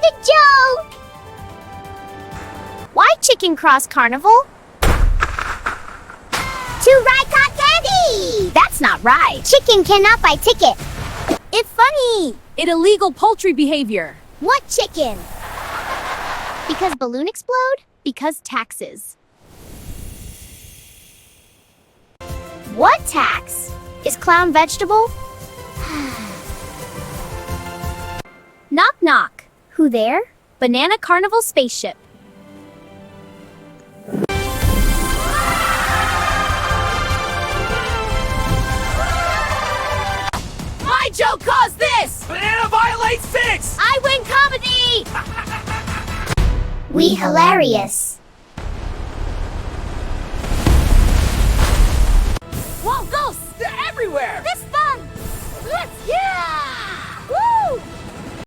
a joke! Why chicken cross Carnival? To ride cotton candy! That's not right. Chicken cannot buy ticket. It's funny. It illegal poultry behavior. What chicken? Because balloon explode? Because taxes. What tax? Is clown vegetable? Knock knock. Who there? Banana Carnival spaceship. My joke caused this! Banana violates 6! I win comedy! We hilarious.